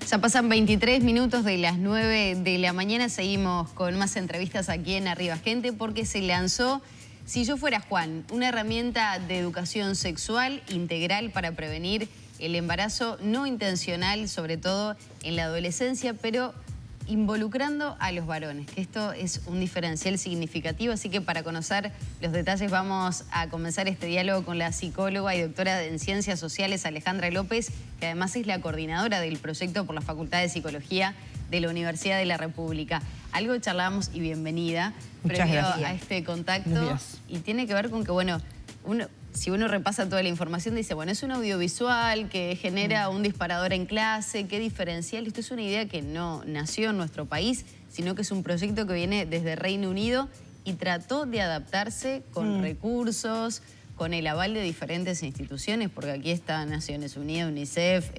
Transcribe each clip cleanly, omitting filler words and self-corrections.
Ya pasan 23 minutos de las 9 de la mañana. Seguimos con más entrevistas aquí en Arriba Gente porque se lanzó Si Yo Fuera Juan, una herramienta de educación sexual integral para prevenir el embarazo no intencional, sobre todo en la adolescencia, pero involucrando a los varones, que esto es un diferencial significativo. Así que para conocer los detalles vamos a comenzar este diálogo con la psicóloga y doctora en Ciencias Sociales Alejandra López, que además es la coordinadora del proyecto por la Facultad de Psicología de la Universidad de la República. Algo charlamos y bienvenida previo a este contacto. Y tiene que ver con que, bueno, si uno repasa toda la información, dice, bueno, es un audiovisual que genera un disparador en clase, qué diferencial. Esto es una idea que no nació en nuestro país, sino que es un proyecto que viene desde Reino Unido y trató de adaptarse con recursos, con el aval de diferentes instituciones, porque aquí está Naciones Unidas, UNICEF,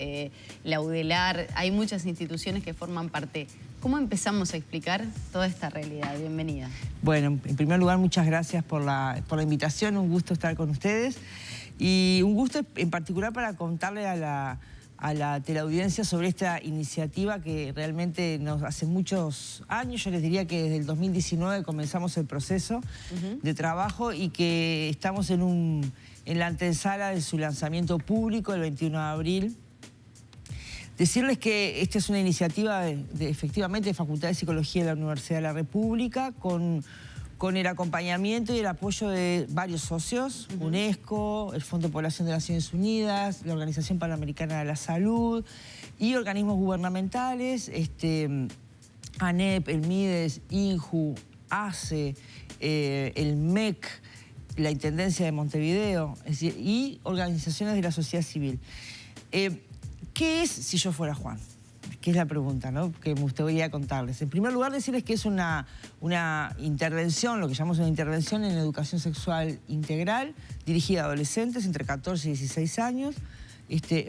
la UDELAR, hay muchas instituciones que forman parte. ¿Cómo empezamos a explicar toda esta realidad? Bienvenida. Bueno, en primer lugar, muchas gracias por la invitación, un gusto estar con ustedes y un gusto en particular para contarle a la teleaudiencia sobre esta iniciativa que realmente nos hace muchos años, yo les diría que desde el 2019 comenzamos el proceso de trabajo y que estamos en la antesala de su lanzamiento público el 21 de abril. Decirles que esta es una iniciativa efectivamente de Facultad de Psicología de la Universidad de la República con el acompañamiento y el apoyo de varios socios, UNESCO, el Fondo de Población de Naciones Unidas, la Organización Panamericana de la Salud y organismos gubernamentales, ANEP, el MIDES, INJU, ACE, el MEC, la Intendencia de Montevideo, es decir, y organizaciones de la sociedad civil. ¿Qué es Si Yo Fuera Juan? Que es la pregunta, ¿no?, que me gustaría contarles. En primer lugar, decirles que es una intervención, lo que llamamos una intervención en educación sexual integral, dirigida a adolescentes entre 14 y 16 años,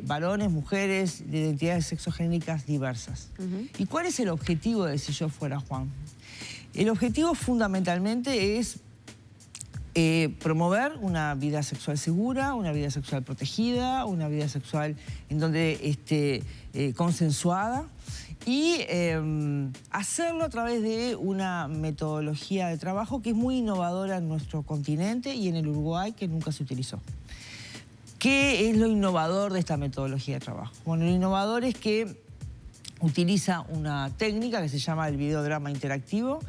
varones, mujeres, de identidades sexogénicas diversas. ¿Y cuál es el objetivo de Si Yo Fuera Juan? El objetivo fundamentalmente es promover una vida sexual segura, una vida sexual protegida, una vida sexual en donde consensuada y hacerlo a través de una metodología de trabajo que es muy innovadora en nuestro continente y en el Uruguay, que nunca se utilizó. ¿Qué es lo innovador de esta metodología de trabajo? Bueno, lo innovador es que utiliza una técnica que se llama el videodrama interactivo,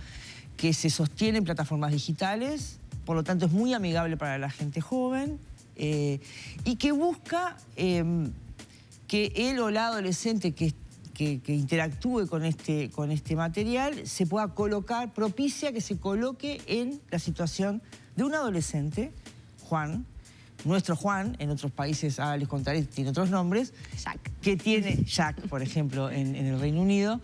que se sostiene en plataformas digitales. Por lo tanto, es muy amigable para la gente joven y que busca que él o la adolescente que interactúe con este material se pueda colocar, propicia que se coloque en la situación de un adolescente, Juan, nuestro Juan, en otros países, ahora les contaré, tiene otros nombres, que tiene Jack, por ejemplo, en el Reino Unido,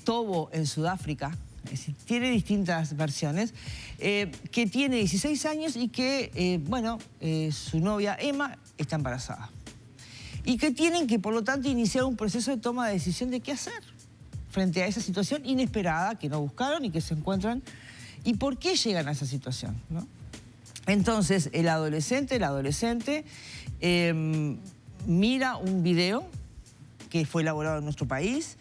Tobo en Sudáfrica. Es decir, tiene distintas versiones, que tiene 16 años y que, su novia Emma está embarazada. Y que tienen que, por lo tanto, iniciar un proceso de toma de decisión de qué hacer frente a esa situación inesperada que no buscaron y que se encuentran. ¿Y por qué llegan a esa situación?, ¿no? Entonces, el adolescente mira un video que fue elaborado en nuestro país.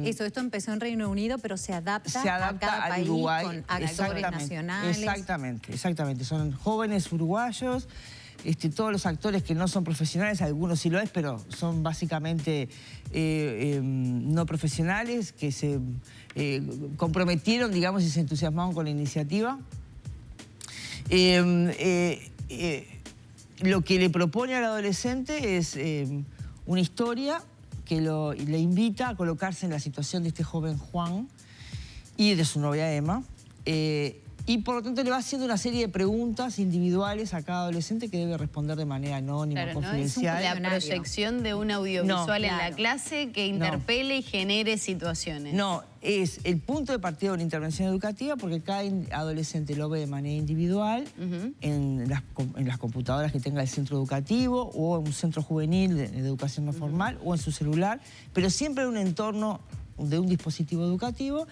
Esto empezó en Reino Unido, pero se adapta a cada país Uruguay, con actores nacionales. Exactamente. Son jóvenes uruguayos, todos los actores que no son profesionales, algunos sí lo es, pero son básicamente no profesionales, que se comprometieron, digamos, y se entusiasmaron con la iniciativa. Lo que le propone al adolescente es una historia que le invita a colocarse en la situación de este joven Juan y de su novia Emma. Y por lo tanto le va haciendo una serie de preguntas individuales a cada adolescente que debe responder de manera anónima, confidencial. No es la proyección de un audiovisual en la clase que interpele y genere situaciones. No, es el punto de partida de una intervención educativa porque cada adolescente lo ve de manera individual en las computadoras que tenga el centro educativo o en un centro juvenil de educación no formal o en su celular, pero siempre en un entorno de un dispositivo educativo.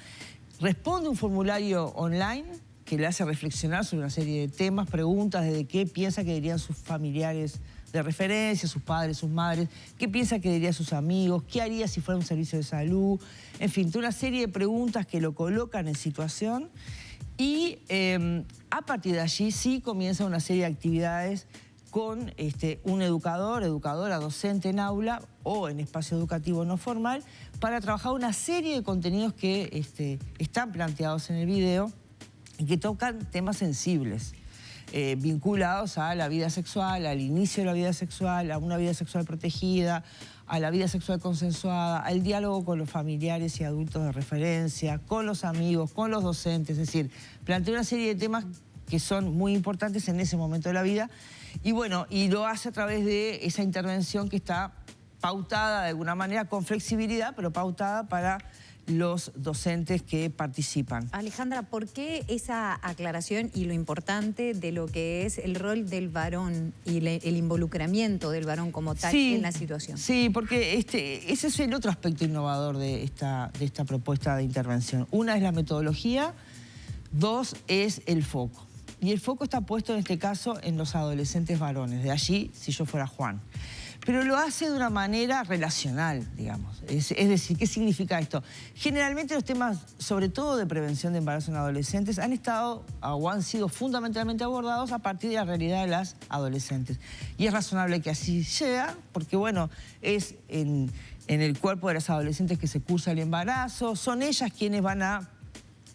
Responde un formulario online que le hace reflexionar sobre una serie de temas, preguntas de qué piensa que dirían sus familiares de referencia, sus padres, sus madres, qué piensa que diría a sus amigos, qué haría si fuera un servicio de salud, en fin, toda una serie de preguntas que lo colocan en situación y a partir de allí sí comienza una serie de actividades con un educador, educadora, docente en aula o en espacio educativo no formal para trabajar una serie de contenidos que están planteados en el video y que tocan temas sensibles. Vinculados a la vida sexual, al inicio de la vida sexual, a una vida sexual protegida, a la vida sexual consensuada, al diálogo con los familiares y adultos de referencia, con los amigos, con los docentes, es decir, plantea una serie de temas que son muy importantes en ese momento de la vida y bueno, y lo hace a través de esa intervención que está pautada de alguna manera con flexibilidad, pero pautada para los docentes que participan. Alejandra, ¿por qué esa aclaración y lo importante de lo que es el rol del varón y el involucramiento del varón como tal en la situación? Sí, porque ese es el otro aspecto innovador de esta propuesta de intervención. Una es la metodología, dos es el foco. Y el foco está puesto en este caso en los adolescentes varones, de allí si yo fuera Juan. Pero lo hace de una manera relacional, digamos. Es decir, ¿qué significa esto? Generalmente los temas, sobre todo de prevención de embarazo en adolescentes, han estado o han sido fundamentalmente abordados a partir de la realidad de las adolescentes. Y es razonable que así sea, porque bueno, es en el cuerpo de las adolescentes que se cursa el embarazo, son ellas quienes van a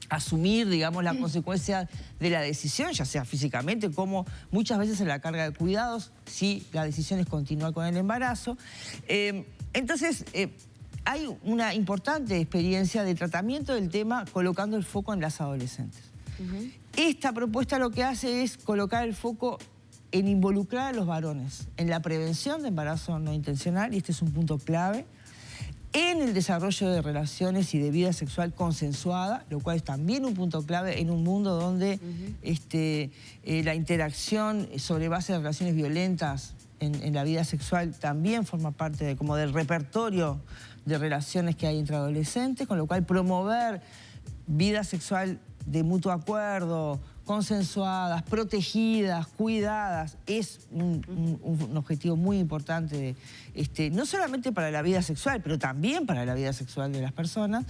asumir, digamos, la consecuencia de la decisión, ya sea físicamente, como muchas veces en la carga de cuidados, si la decisión es continuar con el embarazo. Entonces, hay una importante experiencia de tratamiento del tema colocando el foco en las adolescentes. Esta propuesta lo que hace es colocar el foco en involucrar a los varones, en la prevención de embarazo no intencional, y este es un punto clave, en el desarrollo de relaciones y de vida sexual consensuada, lo cual es también un punto clave en un mundo donde la interacción sobre base de relaciones violentas en la vida sexual también forma parte como del repertorio de relaciones que hay entre adolescentes, con lo cual promover vida sexual de mutuo acuerdo, consensuadas, protegidas, cuidadas, es un objetivo muy importante, no solamente para la vida sexual, pero también para la vida sexual de las personas,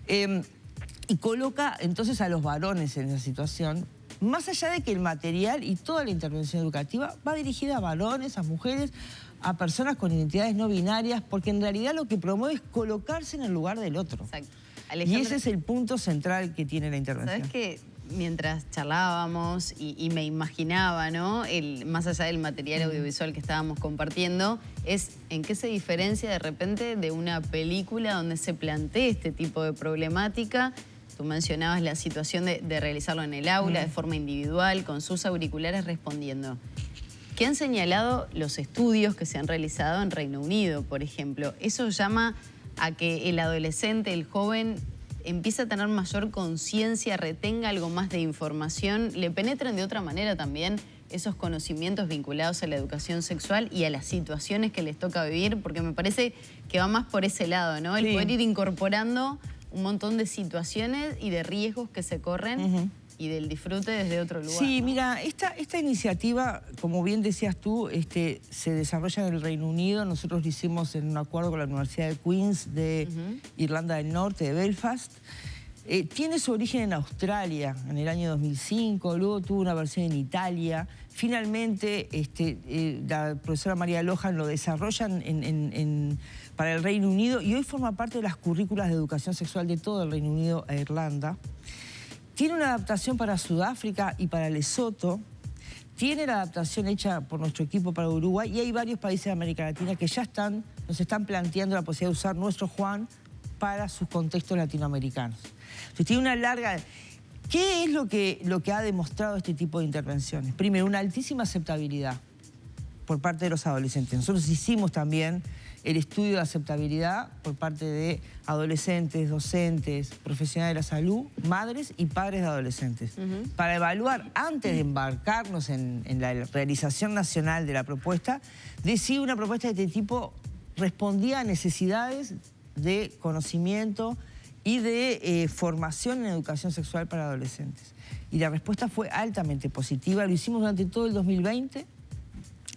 y coloca entonces a los varones en esa situación, más allá de que el material y toda la intervención educativa va dirigida a varones, a mujeres, a personas con identidades no binarias, porque en realidad lo que promueve es colocarse en el lugar del otro. Exacto. Alejandra, y ese es el punto central que tiene la intervención. ¿Sabes qué? Mientras charlábamos y me imaginaba, ¿no? Más allá del material audiovisual que estábamos compartiendo, es en qué se diferencia de repente de una película donde se plantea este tipo de problemática. Tú mencionabas la situación de realizarlo en el aula, de forma individual, con sus auriculares respondiendo. ¿Qué han señalado los estudios que se han realizado en Reino Unido, por ejemplo? Eso llama a que el adolescente, el joven, empieza a tener mayor conciencia, retenga algo más de información, le penetran de otra manera también esos conocimientos vinculados a la educación sexual y a las situaciones que les toca vivir, porque me parece que va más por ese lado, ¿no? El poder ir incorporando un montón de situaciones y de riesgos que se corren y del disfrute desde otro lugar. Sí, ¿no? mira, esta iniciativa, como bien decías tú, se desarrolla en el Reino Unido. Nosotros lo hicimos en un acuerdo con la Universidad de Queens de Irlanda del Norte, de Belfast. Tiene su origen en Australia en el año 2005, luego tuvo una versión en Italia. Finalmente, la profesora María Lohan lo desarrolla para el Reino Unido y hoy forma parte de las currículas de educación sexual de todo el Reino Unido e Irlanda. Tiene una adaptación para Sudáfrica y para Lesoto. Tiene la adaptación hecha por nuestro equipo para Uruguay y hay varios países de América Latina que ya nos están planteando la posibilidad de usar nuestro Juan para sus contextos latinoamericanos. Entonces, tiene una larga... ¿Qué es lo que ha demostrado este tipo de intervenciones? Primero, una altísima aceptabilidad por parte de los adolescentes. Nosotros hicimos también el estudio de aceptabilidad por parte de adolescentes, docentes, profesionales de la salud, madres y padres de adolescentes, para evaluar, antes de embarcarnos en la realización nacional de la propuesta, de si una propuesta de este tipo respondía a necesidades de conocimiento y de formación en educación sexual para adolescentes. Y la respuesta fue altamente positiva. Lo hicimos durante todo el 2020.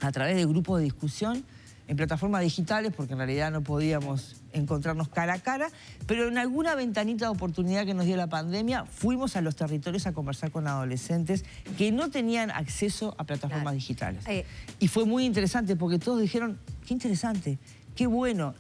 a través de grupos de discusión en plataformas digitales, porque en realidad no podíamos encontrarnos cara a cara, pero en alguna ventanita de oportunidad que nos dio la pandemia, fuimos a los territorios a conversar con adolescentes que no tenían acceso a plataformas digitales. Y fue muy interesante porque todos dijeron, qué interesante, qué bueno,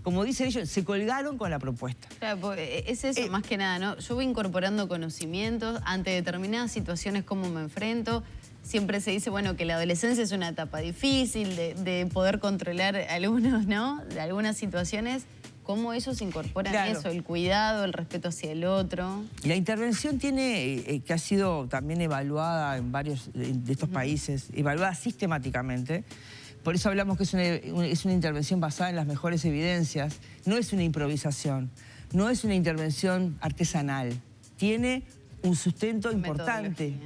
como dicen ellos, se colgaron con la propuesta. Claro, es eso más que nada, ¿no? Yo voy incorporando conocimientos ante determinadas situaciones, cómo me enfrento. Siempre se dice, bueno, que la adolescencia es una etapa difícil de poder controlar algunos, ¿no? De algunas situaciones. ¿Cómo ellos incorporan eso? El cuidado, el respeto hacia el otro. La intervención tiene, que ha sido también evaluada en varios de estos países, evaluada sistemáticamente. Por eso hablamos que es una intervención basada en las mejores evidencias. No es una improvisación, no es una intervención artesanal. Tiene un sustento importante,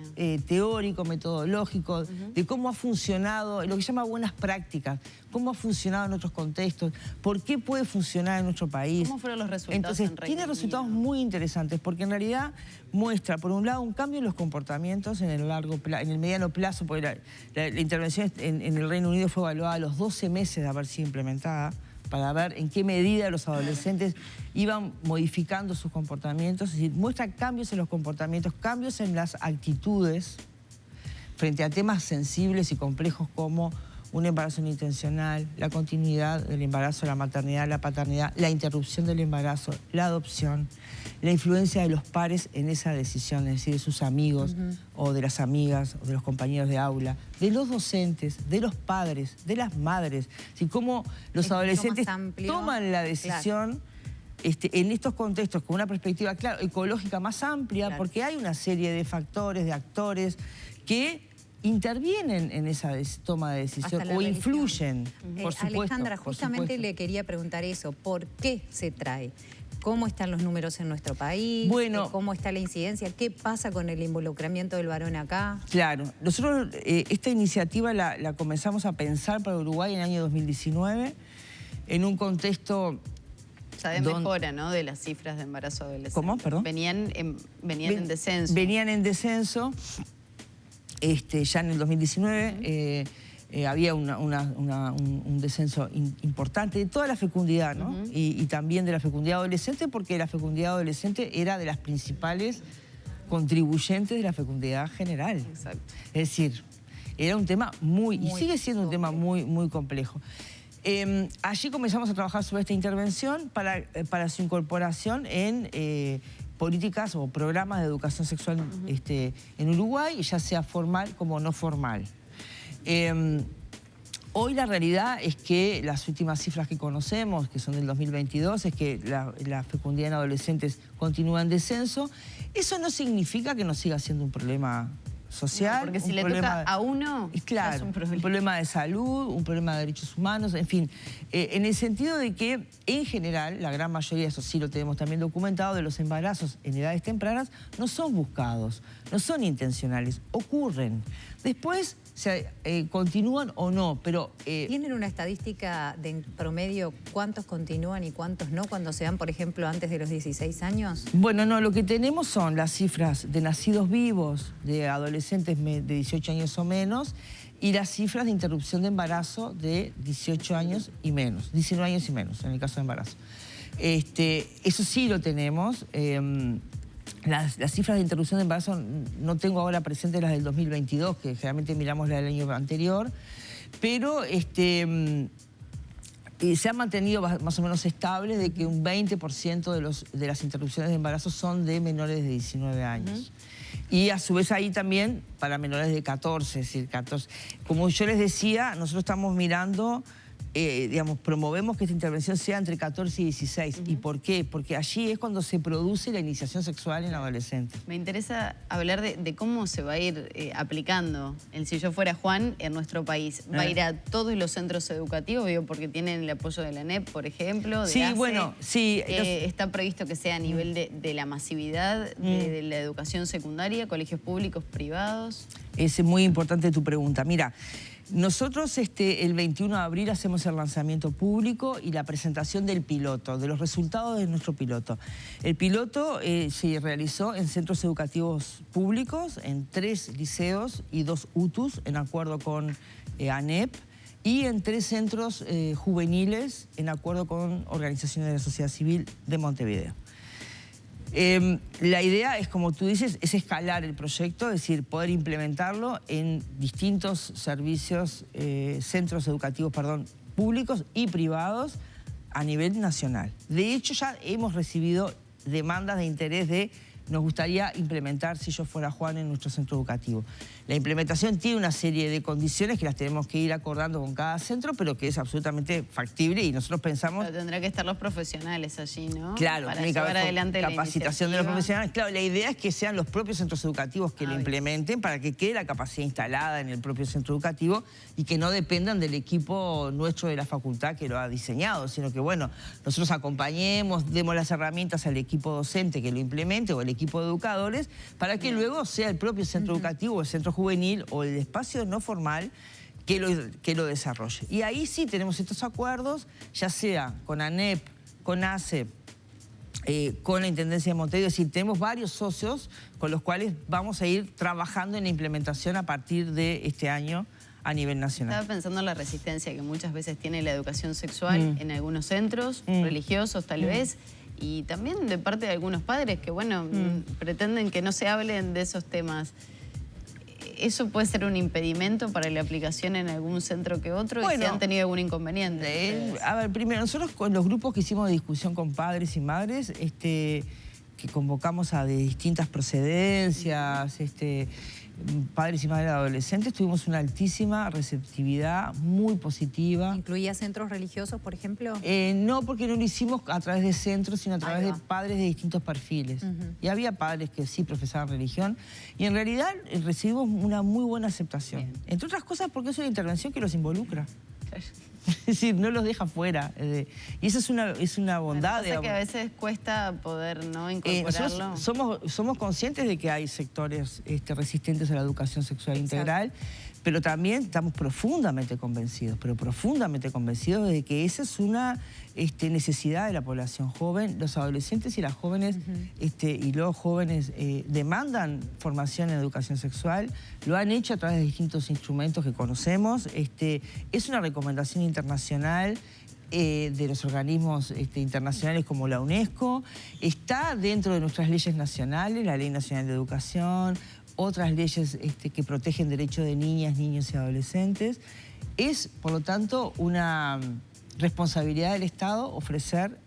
teórico, metodológico, de cómo ha funcionado, lo que se llama buenas prácticas, cómo ha funcionado en otros contextos, por qué puede funcionar en nuestro país. ¿Cómo fueron los resultados? Entonces, tiene resultados muy interesantes, porque en realidad muestra, por un lado, un cambio en los comportamientos en el mediano plazo, porque la intervención en el Reino Unido fue evaluada a los 12 meses de haber sido implementada, para ver en qué medida los adolescentes iban modificando sus comportamientos. Es decir, muestra cambios en los comportamientos, cambios en las actitudes frente a temas sensibles y complejos como un embarazo no intencional, la continuidad del embarazo, la maternidad, la paternidad, la interrupción del embarazo, la adopción, la influencia de los pares en esa decisión, es decir, de sus amigos o de las amigas o de los compañeros de aula, de los docentes, de los padres, de las madres, así como los adolescentes toman la decisión en estos contextos con una perspectiva, claro, ecológica más amplia, porque hay una serie de factores, de actores que intervienen en esa toma de decisión o influyen, por supuesto. Alejandra, justamente le quería preguntar eso, ¿por qué se trae? ¿Cómo están los números en nuestro país? Bueno, ¿cómo está la incidencia? ¿Qué pasa con el involucramiento del varón acá? Claro, nosotros esta iniciativa la comenzamos a pensar para Uruguay en el año 2019, en un contexto... Ya de mejora, ¿no? De las cifras de embarazo adolescente. ¿Cómo? Perdón. Venían en descenso. Venían en descenso. Ya en el 2019 había un descenso importante de toda la fecundidad, ¿no? Y también de la fecundidad adolescente, porque la fecundidad adolescente era de las principales contribuyentes de la fecundidad general. Exacto. Es decir, era un tema y sigue siendo un tema muy complejo. Allí comenzamos a trabajar sobre esta intervención para su incorporación en políticas o programas de educación sexual en Uruguay, ya sea formal como no formal. Hoy la realidad es que las últimas cifras que conocemos, que son del 2022, es que la fecundidad en adolescentes continúa en descenso. Eso no significa que no siga siendo un problema social. No, porque si le toca a uno, claro, es un problema de salud, un problema de derechos humanos, en fin. En el sentido de que, en general, la gran mayoría, eso sí lo tenemos también documentado, de los embarazos en edades tempranas no son buscados, no son intencionales, ocurren. Después continúan o no, pero... ¿Tienen una estadística de en promedio cuántos continúan y cuántos no cuando se dan, por ejemplo, antes de los 16 años? Bueno, no, lo que tenemos son las cifras de nacidos vivos, de adolescentes de 18 años o menos, y las cifras de interrupción de embarazo de 18 años y menos, 19 años y menos, en el caso de embarazo. Eso sí lo tenemos. Las cifras de interrupción de embarazo no tengo ahora presentes las del 2022, que generalmente miramos la del año anterior, pero se ha mantenido más o menos estable de que un 20% de las interrupciones de embarazo son de menores de 19 años. Y a su vez ahí también para menores de 14, es decir, 14. Como yo les decía, nosotros estamos mirando... promovemos que esta intervención sea entre 14 y 16. ¿Y por qué? Porque allí es cuando se produce la iniciación sexual en adolescentes. Me interesa hablar de cómo se va a ir aplicando el Si Yo Fuera Juan en nuestro país. ¿Va a ir a todos los centros educativos? Digo, porque tienen el apoyo de la ANEP, por ejemplo, de ACE. Bueno, sí. ¿Está previsto que sea a nivel de la masividad de la educación secundaria, colegios públicos, privados? Es muy importante tu pregunta. Mira, nosotros el 21 de abril hacemos el lanzamiento público y la presentación del piloto, de los resultados de nuestro piloto. El piloto se realizó en centros educativos públicos, en 3 liceos y 2 UTUs, en acuerdo con ANEP, y en 3 centros juveniles en acuerdo con organizaciones de la sociedad civil de Montevideo. La idea es, como tú dices, es escalar el proyecto, es decir, poder implementarlo en distintos servicios, centros educativos, públicos y privados a nivel nacional. De hecho, ya hemos recibido demandas de interés de nos gustaría implementar Si Yo Fuera Juan en nuestro centro educativo. La implementación tiene una serie de condiciones que las tenemos que ir acordando con cada centro, pero que es absolutamente factible y nosotros pensamos... Pero tendrán que estar los profesionales allí, ¿no? Claro, para tiene que llevar haber adelante capacitación de los profesionales. Claro, la idea es que sean los propios centros educativos que lo bien. implementen para que quede la capacidad instalada en el propio centro educativo y que no dependan del equipo nuestro de la facultad que lo ha diseñado, sino que, bueno, nosotros acompañemos, demos las herramientas al equipo docente que lo implemente o el equipo de educadores para que luego sea el propio centro educativo o el centro juvenil o el espacio no formal que lo desarrolle. Y ahí sí tenemos estos acuerdos, ya sea con ANEP, con ACEP, con la Intendencia de Montevideo. Es decir, tenemos varios socios con los cuales vamos a ir trabajando en la implementación a partir de este año a nivel nacional. Estaba pensando en la resistencia que muchas veces tiene la educación sexual en algunos centros religiosos tal vez, y también de parte de algunos padres que, bueno, pretenden que no se hablen de esos temas. ¿Eso puede ser un impedimento para la aplicación en algún centro que otro? Bueno, ¿y si han tenido algún inconveniente? A ver, primero, nosotros con los grupos que hicimos de discusión con padres y madres, que convocamos a de distintas procedencias, padres y madres adolescentes, tuvimos una altísima receptividad, muy positiva. ¿Incluía centros religiosos, por ejemplo? No, porque no lo hicimos a través de centros, sino a través de va. padres de distintos perfiles. Y había padres que sí profesaban religión y en realidad recibimos una muy buena aceptación. Bien. Entre otras cosas porque es una intervención que los involucra. Es decir, no los deja fuera. Y eso es una bondad. Pasa que a veces cuesta poder, ¿no?, incorporarlo. Somos conscientes de que hay sectores resistentes a la educación sexual integral, pero también estamos profundamente convencidos, de que esa es una necesidad de la población joven. Los adolescentes y las jóvenes y los jóvenes demandan formación en educación sexual, lo han hecho a través de distintos instrumentos que conocemos. Es una recomendación internacional de los organismos internacionales como la UNESCO, está dentro de nuestras leyes nacionales, la Ley Nacional de Educación, otras leyes que protegen derechos de niñas, niños y adolescentes. Es, por lo tanto, una responsabilidad del Estado ofrecer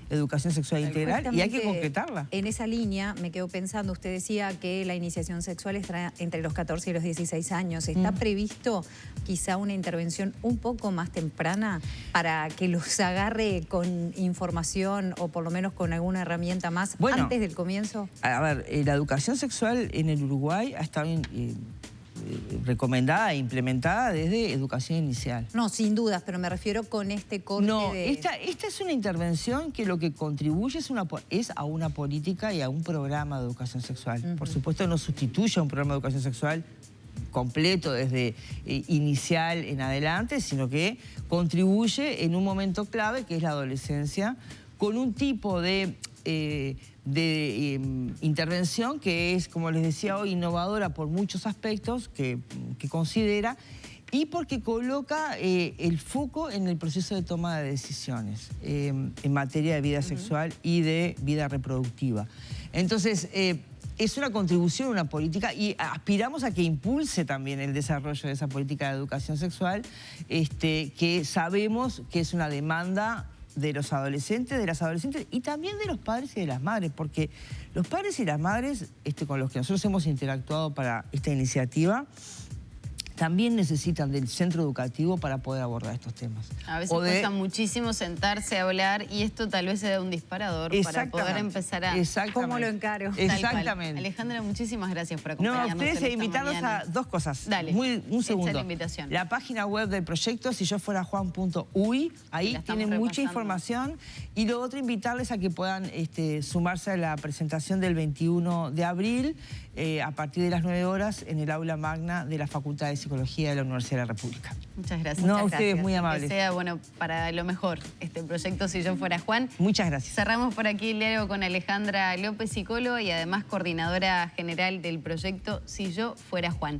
educación sexual integral y hay que concretarla. En esa línea me quedo pensando, usted decía que la iniciación sexual está entre los 14 y los 16 años. ¿Está previsto quizá una intervención un poco más temprana para que los agarre con información o por lo menos con alguna herramienta más antes del comienzo? A ver, la educación sexual en el Uruguay ha estado recomendada e implementada desde educación inicial. No, sin dudas, pero me refiero con este corte de... Esta es una intervención que lo que contribuye es a una política y a un programa de educación sexual. Por supuesto, no sustituye a un programa de educación sexual completo desde inicial en adelante, sino que contribuye en un momento clave que es la adolescencia, con un tipo de intervención que es, como les decía hoy, innovadora por muchos aspectos que considera y porque coloca el foco en el proceso de toma de decisiones en materia de vida sexual y de vida reproductiva. Entonces, es una contribución a una política y aspiramos a que impulse también el desarrollo de esa política de educación sexual, que sabemos que es una demanda de los adolescentes, de las adolescentes y también de los padres y de las madres, porque los padres y las madres con los que nosotros hemos interactuado para esta iniciativa también necesitan del centro educativo para poder abordar estos temas. A veces cuesta muchísimo sentarse a hablar y esto tal vez sea un disparador para poder empezar a... ¿Cómo lo encaro? Exactamente. Alejandra, muchísimas gracias por acompañarnos. No, a ustedes invitarlos a dos cosas. Dale. Un segundo. La invitación. La página web del proyecto, siyofuerajuan.uy, ahí tienen mucha información. Y lo otro, invitarles a que puedan sumarse a la presentación del 21 de abril a partir de las 9 horas en el aula magna de la Facultad de Psicología de la Universidad de la República. Muchas gracias. No, a ustedes, muy amables. Que sea, bueno, para lo mejor este proyecto Si Yo Fuera Juan. Muchas gracias. Cerramos por aquí el diálogo con Alejandra López, psicóloga y además coordinadora general del proyecto Si Yo Fuera Juan.